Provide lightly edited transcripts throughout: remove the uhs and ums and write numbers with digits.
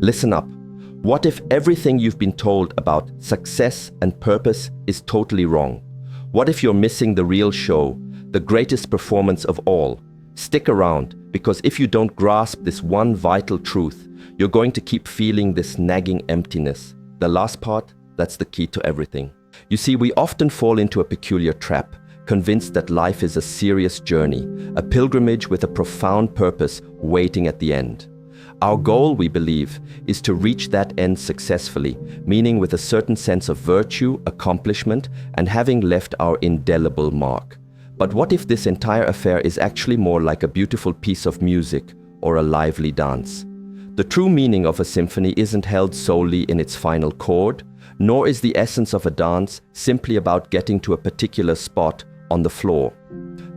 Listen up. What if everything you've been told about success and purpose is totally wrong? What if you're missing the real show, the greatest performance of all? Stick around, because if you don't grasp this one vital truth, you're going to keep feeling this nagging emptiness. The last part, that's the key to everything. You see, we often fall into a peculiar trap, convinced that life is a serious journey, a pilgrimage with a profound purpose waiting at the end. Our goal, we believe, is to reach that end successfully, meaning with a certain sense of virtue, accomplishment, and having left our indelible mark. But what if this entire affair is actually more like a beautiful piece of music or a lively dance? The true meaning of a symphony isn't held solely in its final chord, nor is the essence of a dance simply about getting to a particular spot on the floor.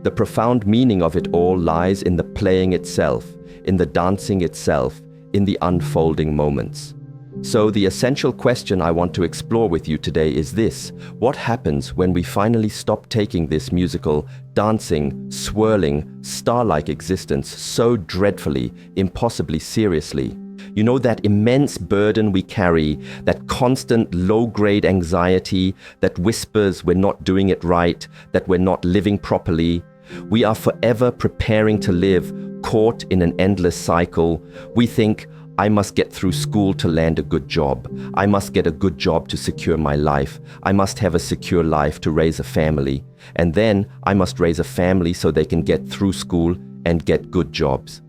The profound meaning of it all lies in the playing itself, in the dancing itself, in the unfolding moments. So the essential question I want to explore with you today is this: what happens when we finally stop taking this musical, dancing, swirling, star-like existence so dreadfully, impossibly seriously? You know, that immense burden we carry, that constant low-grade anxiety that whispers we're not doing it right, that we're not living properly. We are forever preparing to live, caught in an endless cycle. We think, I must get through school to land a good job. I must get a good job to secure my life. I must have a secure life to raise a family. And then I must raise a family so they can get through school and get good jobs.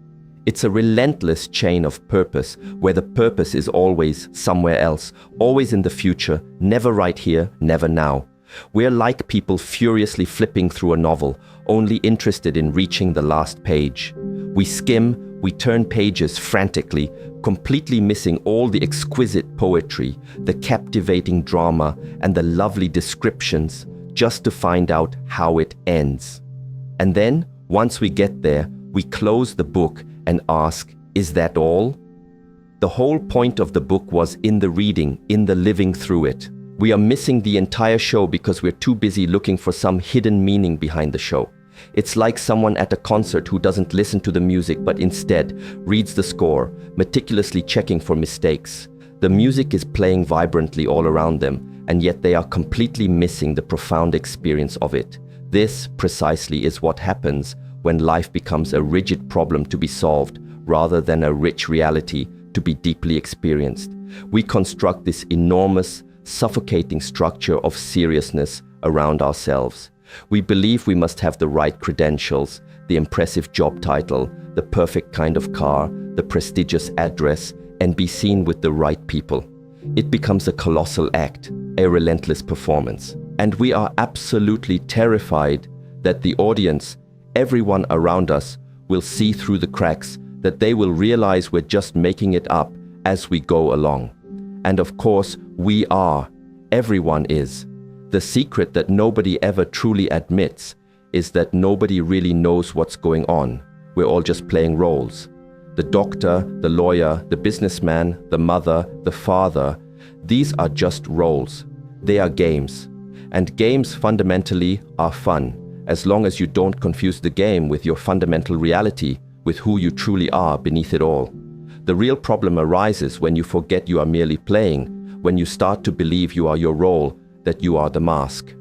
It's a relentless chain of purpose, where the purpose is always somewhere else, always in the future, never right here, never now. We're like people furiously flipping through a novel, only interested in reaching the last page. We skim, we turn pages frantically, completely missing all the exquisite poetry, the captivating drama, and the lovely descriptions, just to find out how it ends. And then, once we get there, we close the book and ask, is that all? The whole point of the book was in the reading, in the living through it. We are missing the entire show because we're too busy looking for some hidden meaning behind the show. It's like someone at a concert who doesn't listen to the music but instead reads the score, meticulously checking for mistakes. The music is playing vibrantly all around them, and yet they are completely missing the profound experience of it. This precisely is what happens when life becomes a rigid problem to be solved rather than a rich reality to be deeply experienced. We construct this enormous, suffocating structure of seriousness around ourselves. We believe we must have the right credentials, the impressive job title, the perfect kind of car, the prestigious address, and be seen with the right people. It becomes a colossal act, a relentless performance. And we are absolutely terrified that the audience, everyone around us, will see through the cracks, that they will realize we're just making it up as we go along. And of course, we are. Everyone is. The secret that nobody ever truly admits is that nobody really knows what's going on. We're all just playing roles. The doctor, the lawyer, the businessman, the mother, the father, these are just roles. They are games. And games fundamentally are fun, as long as you don't confuse the game with your fundamental reality, with who you truly are beneath it all. The real problem arises when you forget you are merely playing, when you start to believe you are your role, that you are the mask.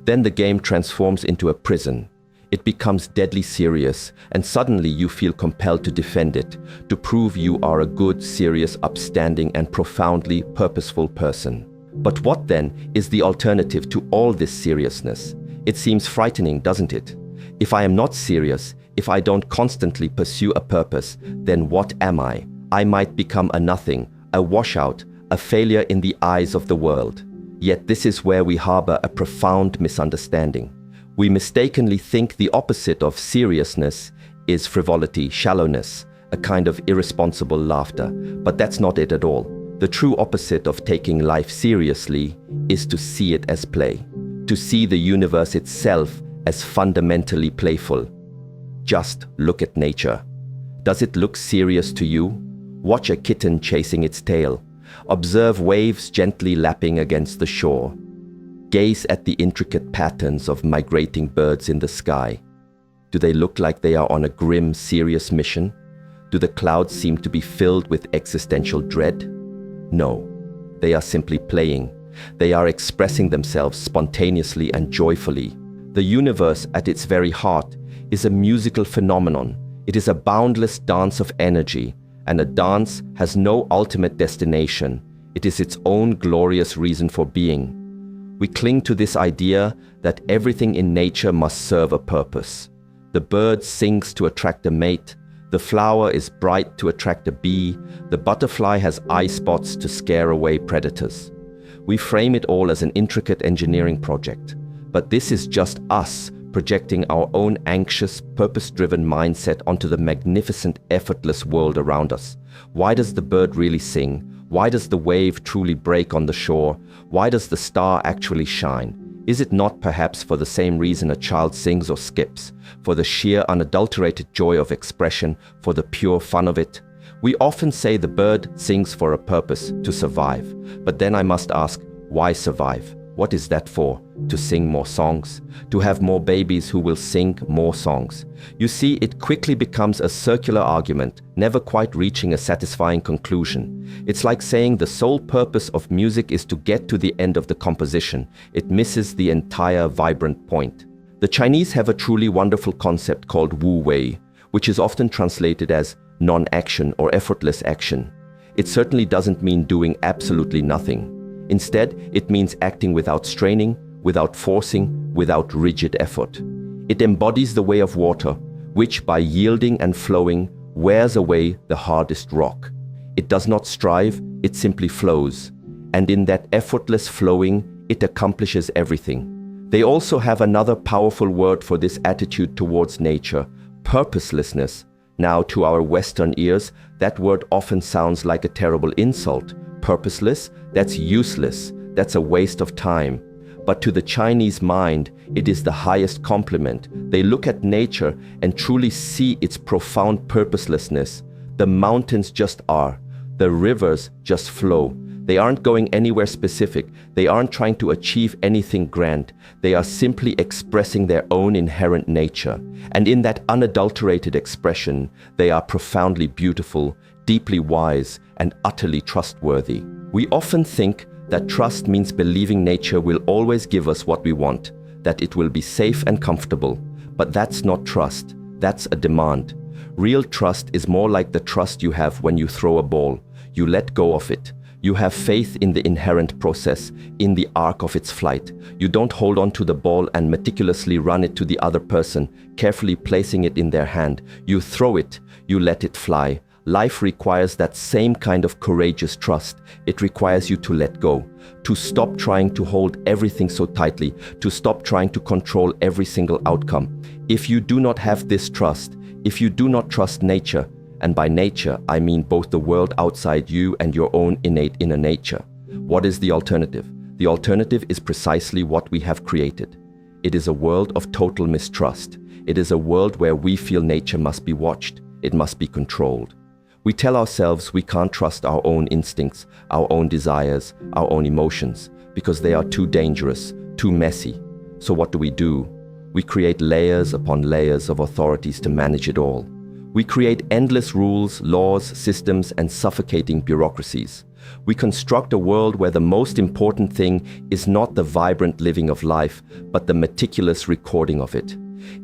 Then the game transforms into a prison. It becomes deadly serious, and suddenly you feel compelled to defend it, to prove you are a good, serious, upstanding, and profoundly purposeful person. But what then is the alternative to all this seriousness? It seems frightening, doesn't it? If I am not serious, if I don't constantly pursue a purpose, then what am I? I might become a nothing, a washout, a failure in the eyes of the world. Yet this is where we harbor a profound misunderstanding. We mistakenly think the opposite of seriousness is frivolity, shallowness, a kind of irresponsible laughter. But that's not it at all. The true opposite of taking life seriously is to see it as play, to see the universe itself as fundamentally playful. Just look at nature. Does it look serious to you? Watch a kitten chasing its tail. Observe waves gently lapping against the shore. Gaze at the intricate patterns of migrating birds in the sky. Do they look like they are on a grim, serious mission? Do the clouds seem to be filled with existential dread? No, they are simply playing. They are expressing themselves spontaneously and joyfully. The universe at its very heart is a musical phenomenon. It is a boundless dance of energy, and a dance has no ultimate destination. It is its own glorious reason for being. We cling to this idea that everything in nature must serve a purpose. The bird sings to attract a mate. The flower is bright to attract a bee. The butterfly has eye spots to scare away predators. We frame it all as an intricate engineering project. But this is just us projecting our own anxious, purpose-driven mindset onto the magnificent, effortless world around us. Why does the bird really sing? Why does the wave truly break on the shore? Why does the star actually shine? Is it not perhaps for the same reason a child sings or skips? For the sheer unadulterated joy of expression, for the pure fun of it? We often say the bird sings for a purpose, to survive. But then I must ask, why survive? What is that for? To sing more songs? To have more babies who will sing more songs? You see, it quickly becomes a circular argument, never quite reaching a satisfying conclusion. It's like saying the sole purpose of music is to get to the end of the composition. It misses the entire vibrant point. The Chinese have a truly wonderful concept called Wu Wei, which is often translated as non-action or effortless action. It certainly doesn't mean doing absolutely nothing. Instead, it means acting without straining, without forcing, without rigid effort. It embodies the way of water, which by yielding and flowing wears away the hardest rock. It does not strive, it simply flows. And in that effortless flowing, it accomplishes everything. They also have another powerful word for this attitude towards nature, purposelessness. Now, to our Western ears, that word often sounds like a terrible insult. Purposeless, that's useless, that's a waste of time. But to the Chinese mind, it is the highest compliment. They look at nature and truly see its profound purposelessness. The mountains just are. The rivers just flow. They aren't going anywhere specific. They aren't trying to achieve anything grand. They are simply expressing their own inherent nature. And in that unadulterated expression, they are profoundly beautiful, deeply wise, and utterly trustworthy. We often think that trust means believing nature will always give us what we want, that it will be safe and comfortable. But that's not trust, that's a demand. Real trust is more like the trust you have when you throw a ball. You let go of it. You have faith in the inherent process, in the arc of its flight. You don't hold on to the ball and meticulously run it to the other person, carefully placing it in their hand. You throw it, you let it fly. Life requires that same kind of courageous trust. It requires you to let go, to stop trying to hold everything so tightly, to stop trying to control every single outcome. If you do not have this trust, if you do not trust nature, and by nature I mean both the world outside you and your own innate inner nature, what is the alternative? The alternative is precisely what we have created. It is a world of total mistrust. It is a world where we feel nature must be watched, it must be controlled. We tell ourselves we can't trust our own instincts, our own desires, our own emotions, because they are too dangerous, too messy. So what do? We create layers upon layers of authorities to manage it all. We create endless rules, laws, systems, and suffocating bureaucracies. We construct a world where the most important thing is not the vibrant living of life, but the meticulous recording of it.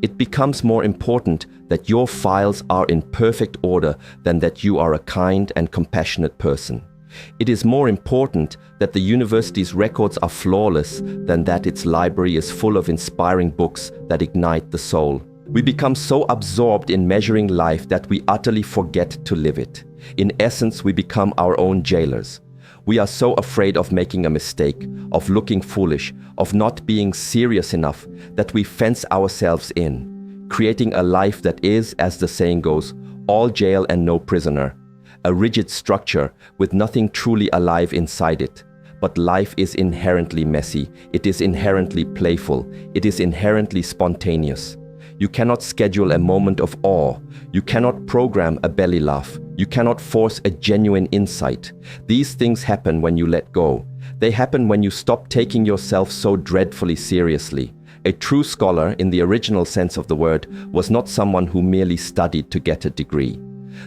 It becomes more important that your files are in perfect order than that you are a kind and compassionate person. It is more important that the university's records are flawless than that its library is full of inspiring books that ignite the soul. We become so absorbed in measuring life that we utterly forget to live it. In essence, we become our own jailers. We are so afraid of making a mistake, of looking foolish, of not being serious enough, that we fence ourselves in, creating a life that is, as the saying goes, all jail and no prisoner. A rigid structure with nothing truly alive inside it. But life is inherently messy, it is inherently playful, it is inherently spontaneous. You cannot schedule a moment of awe. You cannot program a belly laugh. You cannot force a genuine insight. These things happen when you let go. They happen when you stop taking yourself so dreadfully seriously. A true scholar, in the original sense of the word, was not someone who merely studied to get a degree.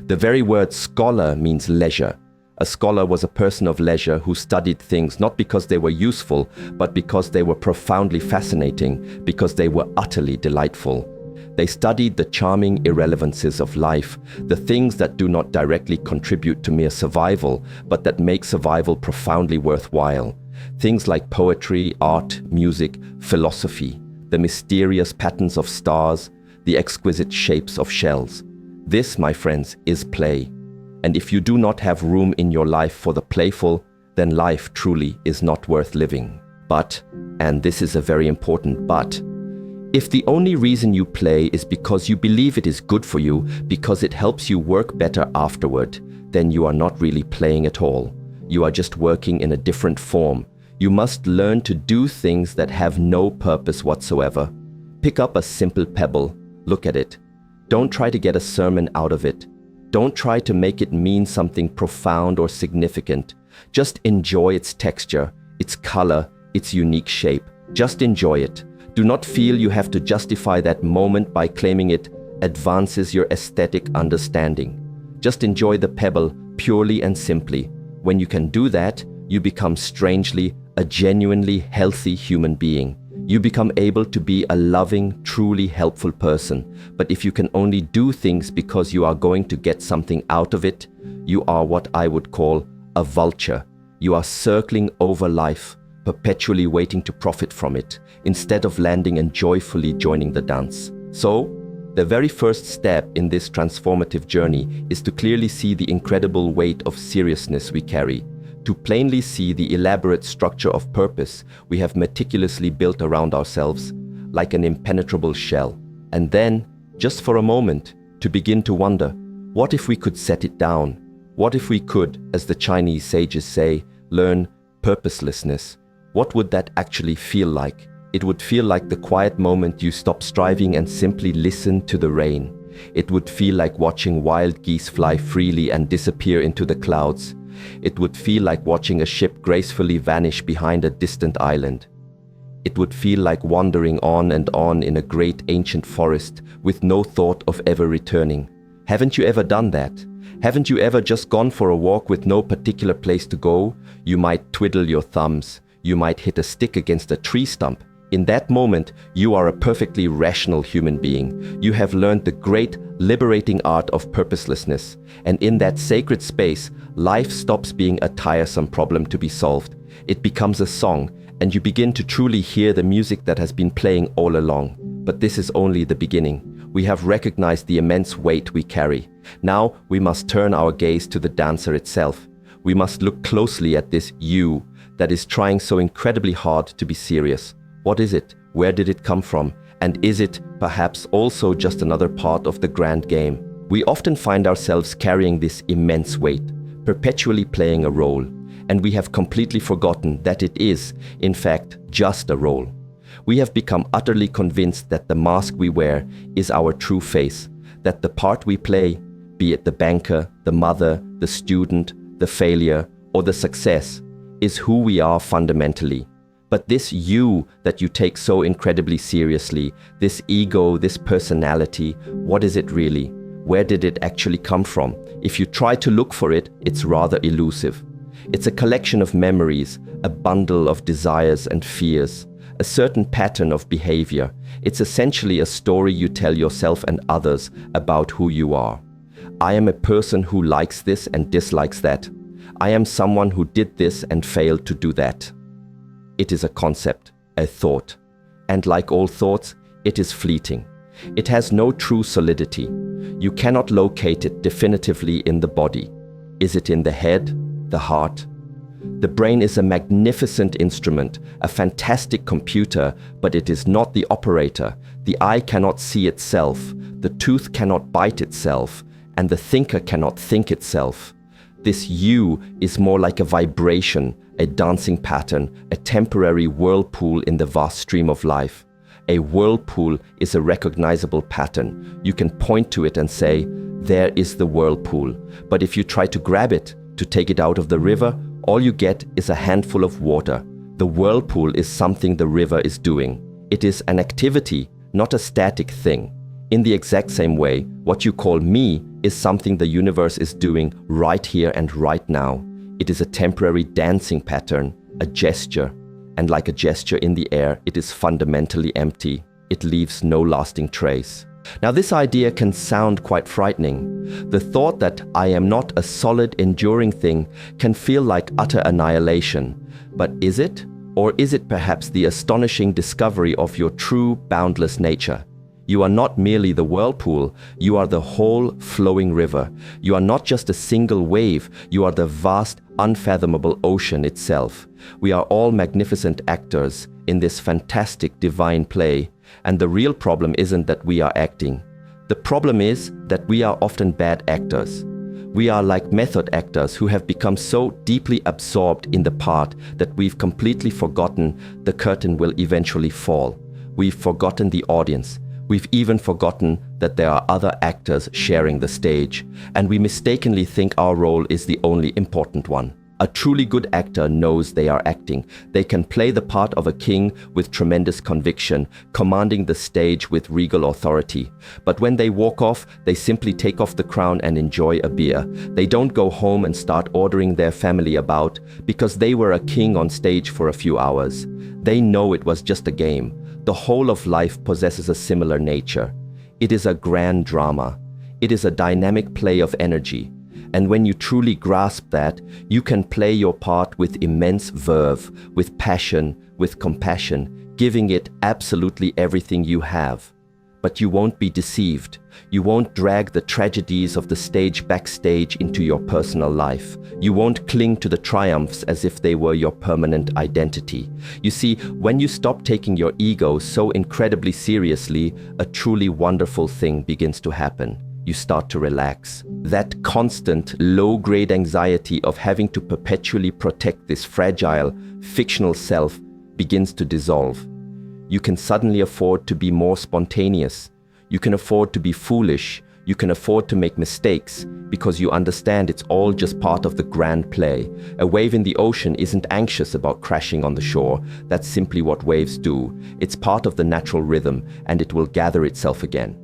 The very word scholar means leisure. A scholar was a person of leisure who studied things not because they were useful, but because they were profoundly fascinating, because they were utterly delightful. They studied the charming irrelevances of life, the things that do not directly contribute to mere survival, but that make survival profoundly worthwhile. Things like poetry, art, music, philosophy, the mysterious patterns of stars, the exquisite shapes of shells. This, my friends, is play. And if you do not have room in your life for the playful, then life truly is not worth living. But, and this is a very important but, if the only reason you play is because you believe it is good for you, because it helps you work better afterward, then you are not really playing at all. You are just working in a different form. You must learn to do things that have no purpose whatsoever. Pick up a simple pebble, look at it. Don't try to get a sermon out of it. Don't try to make it mean something profound or significant. Just enjoy its texture, its color, its unique shape. Just enjoy it. Do not feel you have to justify that moment by claiming it advances your aesthetic understanding. Just enjoy the pebble purely and simply. When you can do that, you become strangely a genuinely healthy human being. You become able to be a loving, truly helpful person. But if you can only do things because you are going to get something out of it, you are what I would call a vulture. You are circling over life, perpetually waiting to profit from it, instead of landing and joyfully joining the dance. So, the very first step in this transformative journey is to clearly see the incredible weight of seriousness we carry, to plainly see the elaborate structure of purpose we have meticulously built around ourselves, like an impenetrable shell. And then, just for a moment, to begin to wonder, what if we could set it down? What if we could, as the Chinese sages say, learn purposelessness? What would that actually feel like? It would feel like the quiet moment you stop striving and simply listen to the rain. It would feel like watching wild geese fly freely and disappear into the clouds. It would feel like watching a ship gracefully vanish behind a distant island. It would feel like wandering on and on in a great ancient forest with no thought of ever returning. Haven't you ever done that? Haven't you ever just gone for a walk with no particular place to go? You might twiddle your thumbs. You might hit a stick against a tree stump. In that moment, you are a perfectly rational human being. You have learned the great, liberating art of purposelessness. And in that sacred space, life stops being a tiresome problem to be solved. It becomes a song, and you begin to truly hear the music that has been playing all along. But this is only the beginning. We have recognized the immense weight we carry. Now we must turn our gaze to the dancer itself. We must look closely at this you that is trying so incredibly hard to be serious. What is it? Where did it come from? And is it, perhaps, also just another part of the grand game? We often find ourselves carrying this immense weight, perpetually playing a role, and we have completely forgotten that it is, in fact, just a role. We have become utterly convinced that the mask we wear is our true face, that the part we play, be it the banker, the mother, the student, the failure, or the success, is who we are fundamentally. But this you that you take so incredibly seriously, this ego, this personality, what is it really? Where did it actually come from? If you try to look for it, it's rather elusive. It's a collection of memories, a bundle of desires and fears, a certain pattern of behavior. It's essentially a story you tell yourself and others about who you are. I am a person who likes this and dislikes that. I am someone who did this and failed to do that. It is a concept, a thought, and like all thoughts, it is fleeting. It has no true solidity. You cannot locate it definitively in the body. Is it in the head, the heart? The brain is a magnificent instrument, a fantastic computer, but it is not the operator. The eye cannot see itself, the tooth cannot bite itself, and the thinker cannot think itself. This you is more like a vibration, a dancing pattern, a temporary whirlpool in the vast stream of life. A whirlpool is a recognizable pattern. You can point to it and say, there is the whirlpool. But if you try to grab it, to take it out of the river, all you get is a handful of water. The whirlpool is something the river is doing. It is an activity, not a static thing. In the exact same way, what you call me is something the universe is doing right here and right now. It is a temporary dancing pattern, a gesture, and like a gesture in the air, it is fundamentally empty. It leaves no lasting trace. Now, this idea can sound quite frightening. The thought that I am not a solid, enduring thing can feel like utter annihilation. But is it? Or is it perhaps the astonishing discovery of your true, boundless nature? You are not merely the whirlpool, you are the whole flowing river. You are not just a single wave, you are the vast, unfathomable ocean itself. We are all magnificent actors in this fantastic divine play. And the real problem isn't that we are acting. The problem is that we are often bad actors. We are like method actors who have become so deeply absorbed in the part that we've completely forgotten the curtain will eventually fall. We've forgotten the audience. We've even forgotten that there are other actors sharing the stage, and we mistakenly think our role is the only important one. A truly good actor knows they are acting. They can play the part of a king with tremendous conviction, commanding the stage with regal authority. But when they walk off, they simply take off the crown and enjoy a beer. They don't go home and start ordering their family about because they were a king on stage for a few hours. They know it was just a game. The whole of life possesses a similar nature. It is a grand drama. It is a dynamic play of energy. And when you truly grasp that, you can play your part with immense verve, with passion, with compassion, giving it absolutely everything you have. But you won't be deceived. You won't drag the tragedies of the stage backstage into your personal life. You won't cling to the triumphs as if they were your permanent identity. You see, when you stop taking your ego so incredibly seriously, a truly wonderful thing begins to happen. You start to relax. That constant, low-grade anxiety of having to perpetually protect this fragile, fictional self begins to dissolve. You can suddenly afford to be more spontaneous. You can afford to be foolish. You can afford to make mistakes because you understand it's all just part of the grand play. A wave in the ocean isn't anxious about crashing on the shore. That's simply what waves do. It's part of the natural rhythm, and it will gather itself again.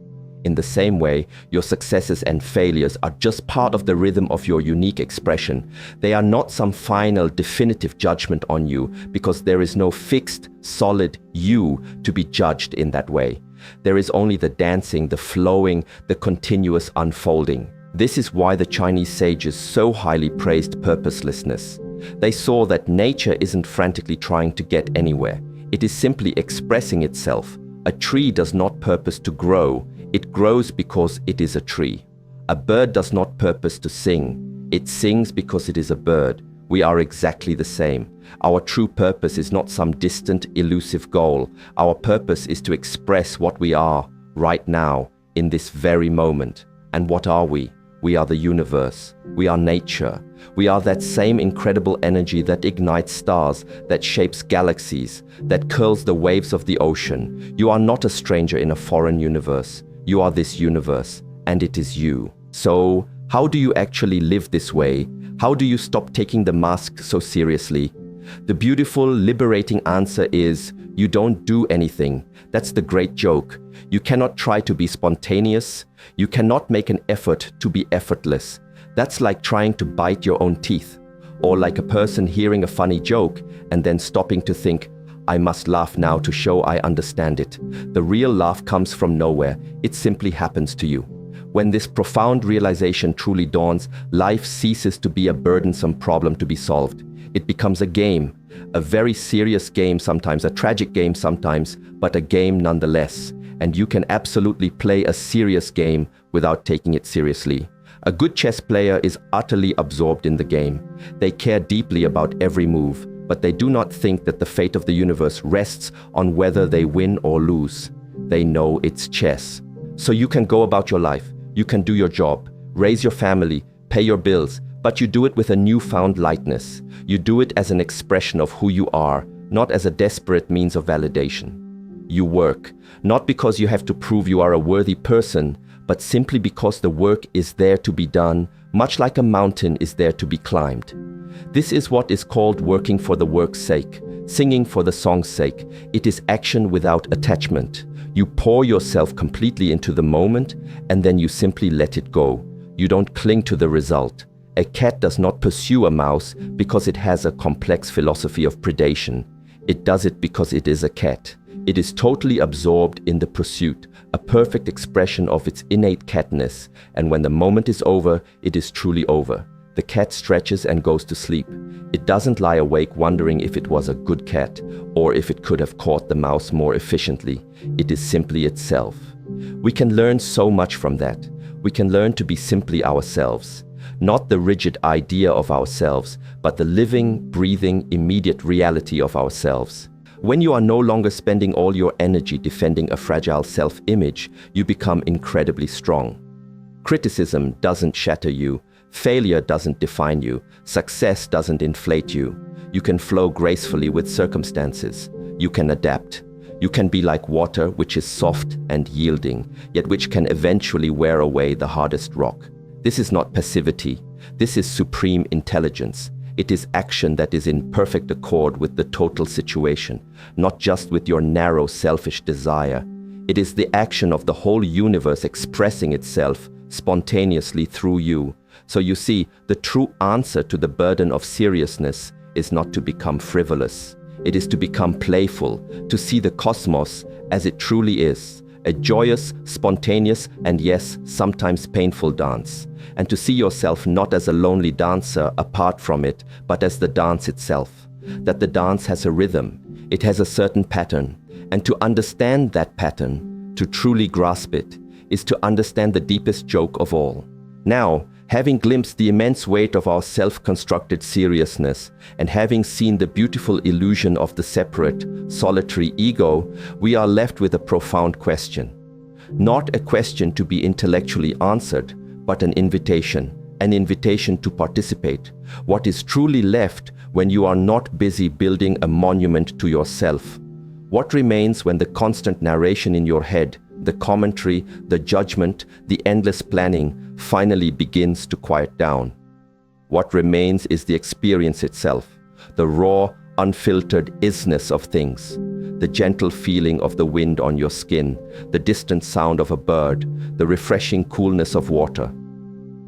In the same way, your successes and failures are just part of the rhythm of your unique expression. They are not some final, definitive judgment on you, because there is no fixed, solid you to be judged in that way. There is only the dancing, the flowing, the continuous unfolding. This is why the Chinese sages so highly praised purposelessness. They saw that nature isn't frantically trying to get anywhere. It is simply expressing itself. A tree does not purpose to grow. It grows because it is a tree. A bird does not purpose to sing. It sings because it is a bird. We are exactly the same. Our true purpose is not some distant, elusive goal. Our purpose is to express what we are right now, in this very moment. And what are we? We are the universe. We are nature. We are that same incredible energy that ignites stars, that shapes galaxies, that curls the waves of the ocean. You are not a stranger in a foreign universe. You are this universe, and it is you. So, how do you actually live this way? How do you stop taking the mask so seriously? The beautiful, liberating answer is, you don't do anything. That's the great joke. You cannot try to be spontaneous. You cannot make an effort to be effortless. That's like trying to bite your own teeth, or like a person hearing a funny joke and then stopping to think, I must laugh now to show I understand it. The real laugh comes from nowhere. It simply happens to you. When this profound realization truly dawns, life ceases to be a burdensome problem to be solved. It becomes a game, a very serious game sometimes, a tragic game sometimes, but a game nonetheless. And you can absolutely play a serious game without taking it seriously. A good chess player is utterly absorbed in the game. They care deeply about every move, but they do not think that the fate of the universe rests on whether they win or lose. They know it's chess. So you can go about your life, you can do your job, raise your family, pay your bills, but you do it with a newfound lightness. You do it as an expression of who you are, not as a desperate means of validation. You work, not because you have to prove you are a worthy person, but simply because the work is there to be done, much like a mountain is there to be climbed. This is what is called working for the work's sake, singing for the song's sake. It is action without attachment. You pour yourself completely into the moment and then you simply let it go. You don't cling to the result. A cat does not pursue a mouse because it has a complex philosophy of predation. It does it because it is a cat. It is totally absorbed in the pursuit, a perfect expression of its innate catness, and when the moment is over, it is truly over. The cat stretches and goes to sleep. It doesn't lie awake wondering if it was a good cat or if it could have caught the mouse more efficiently. It is simply itself. We can learn so much from that. We can learn to be simply ourselves. Not the rigid idea of ourselves, but the living, breathing, immediate reality of ourselves. When you are no longer spending all your energy defending a fragile self-image, you become incredibly strong. Criticism doesn't shatter you. Failure doesn't define you. Success doesn't inflate you. You can flow gracefully with circumstances. You can adapt. You can be like water, which is soft and yielding, yet which can eventually wear away the hardest rock. This is not passivity. This is supreme intelligence. It is action that is in perfect accord with the total situation, not just with your narrow, selfish desire. It is the action of the whole universe expressing itself spontaneously through you. So you see, the true answer to the burden of seriousness is not to become frivolous. It is to become playful, to see the cosmos as it truly is, a joyous, spontaneous, and yes, sometimes painful dance, and to see yourself not as a lonely dancer apart from it, but as the dance itself, that the dance has a rhythm, it has a certain pattern, and to understand that pattern, to truly grasp it, is to understand the deepest joke of all. Now, having glimpsed the immense weight of our self-constructed seriousness, and having seen the beautiful illusion of the separate, solitary ego, we are left with a profound question. Not a question to be intellectually answered, but an invitation to participate. What is truly left when you are not busy building a monument to yourself? What remains when the constant narration in your head, the commentary, the judgment, the endless planning finally begins to quiet down? What remains is the experience itself, the raw, unfiltered isness of things, the gentle feeling of the wind on your skin, the distant sound of a bird, the refreshing coolness of water.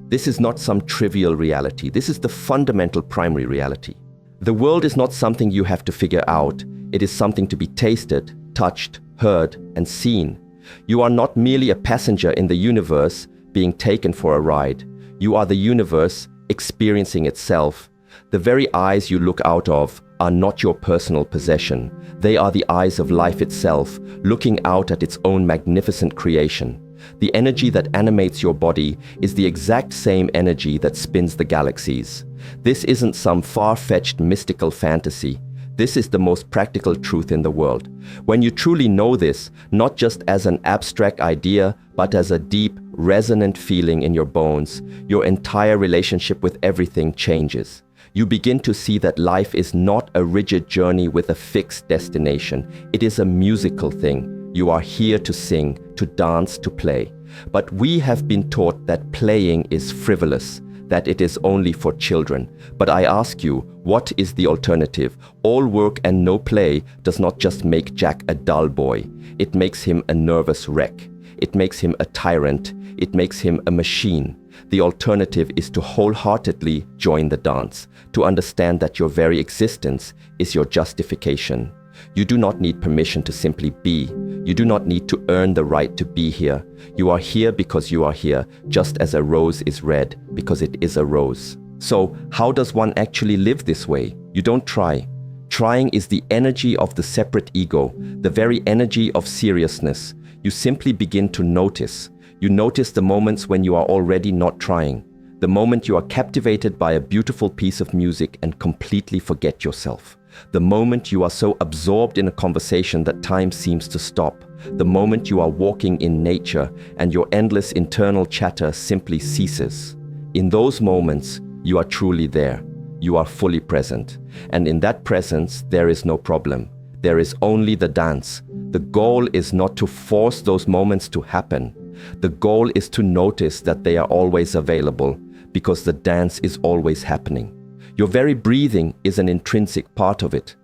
This is not some trivial reality. This is the fundamental primary reality. The world is not something you have to figure out. It is something to be tasted, touched, heard, and seen. You are not merely a passenger in the universe being taken for a ride. You are the universe experiencing itself. The very eyes you look out of are not your personal possession. They are the eyes of life itself, looking out at its own magnificent creation. The energy that animates your body is the exact same energy that spins the galaxies. This isn't some far-fetched mystical fantasy. This is the most practical truth in the world. When you truly know this, not just as an abstract idea, but as a deep, resonant feeling in your bones, your entire relationship with everything changes. You begin to see that life is not a rigid journey with a fixed destination. It is a musical thing. You are here to sing, to dance, to play. But we have been taught that playing is frivolous, that it is only for children. But I ask you, what is the alternative? All work and no play does not just make Jack a dull boy. It makes him a nervous wreck. It makes him a tyrant. It makes him a machine. The alternative is to wholeheartedly join the dance, to understand that your very existence is your justification. You do not need permission to simply be. You do not need to earn the right to be here. You are here because you are here, just as a rose is red because it is a rose. So, how does one actually live this way? You don't try. Trying is the energy of the separate ego, the very energy of seriousness. You simply begin to notice. You notice the moments when you are already not trying. The moment you are captivated by a beautiful piece of music and completely forget yourself. The moment you are so absorbed in a conversation that time seems to stop. The moment you are walking in nature and your endless internal chatter simply ceases. In those moments, you are truly there. You are fully present. And in that presence, there is no problem. There is only the dance. The goal is not to force those moments to happen. The goal is to notice that they are always available, because the dance is always happening. Your very breathing is an intrinsic part of it.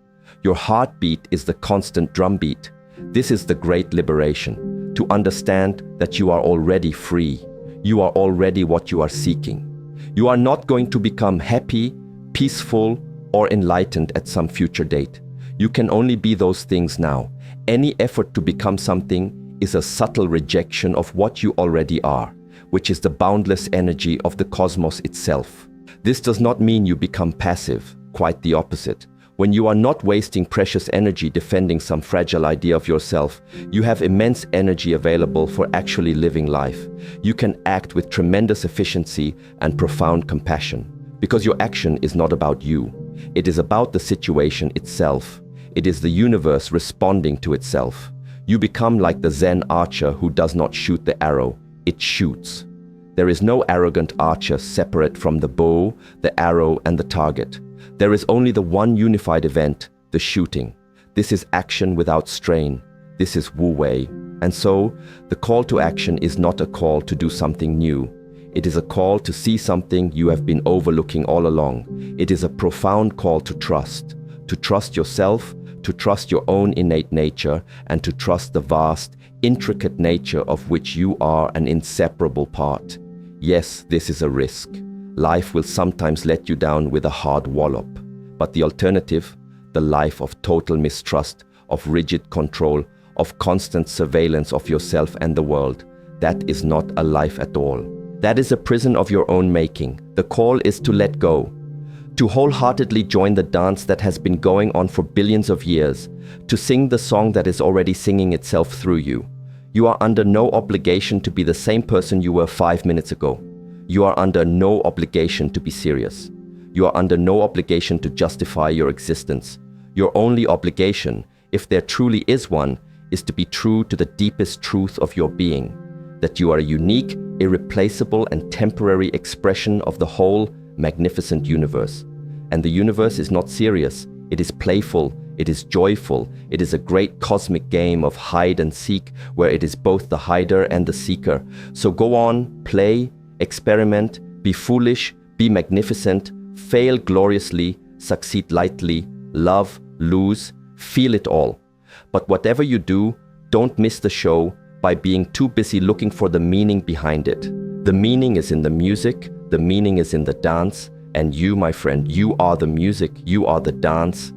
Your heartbeat is the constant drumbeat. This is the great liberation, to understand that you are already free. You are already what you are seeking. You are not going to become happy, peaceful, or enlightened at some future date. You can only be those things now. Any effort to become something is a subtle rejection of what you already are, which is the boundless energy of the cosmos itself. This does not mean you become passive, quite the opposite. When you are not wasting precious energy defending some fragile idea of yourself, you have immense energy available for actually living life. You can act with tremendous efficiency and profound compassion, because your action is not about you. It is about the situation itself. It is the universe responding to itself. You become like the Zen archer who does not shoot the arrow, it shoots. There is no arrogant archer separate from the bow, the arrow, and the target. There is only the one unified event, the shooting. This is action without strain. This is Wu Wei. And so, the call to action is not a call to do something new. It is a call to see something you have been overlooking all along. It is a profound call to trust yourself, to trust your own innate nature, and to trust the vast, intricate nature of which you are an inseparable part. Yes, this is a risk. Life will sometimes let you down with a hard wallop. But the alternative, the life of total mistrust, of rigid control, of constant surveillance of yourself and the world, that is not a life at all. That is a prison of your own making. The call is to let go, to wholeheartedly join the dance that has been going on for billions of years, to sing the song that is already singing itself through you. You are under no obligation to be the same person you were 5 minutes ago. You are under no obligation to be serious. You are under no obligation to justify your existence. Your only obligation, if there truly is one, is to be true to the deepest truth of your being, that you are a unique, irreplaceable, and temporary expression of the whole magnificent universe. And the universe is not serious. It is playful. It is joyful. It is a great cosmic game of hide and seek, where it is both the hider and the seeker. So go on, play, experiment, be foolish, be magnificent, fail gloriously, succeed lightly, love, lose, feel it all. But whatever you do, don't miss the show by being too busy looking for the meaning behind it. The meaning is in the music, the meaning is in the dance, and you, my friend, you are the music, you are the dance,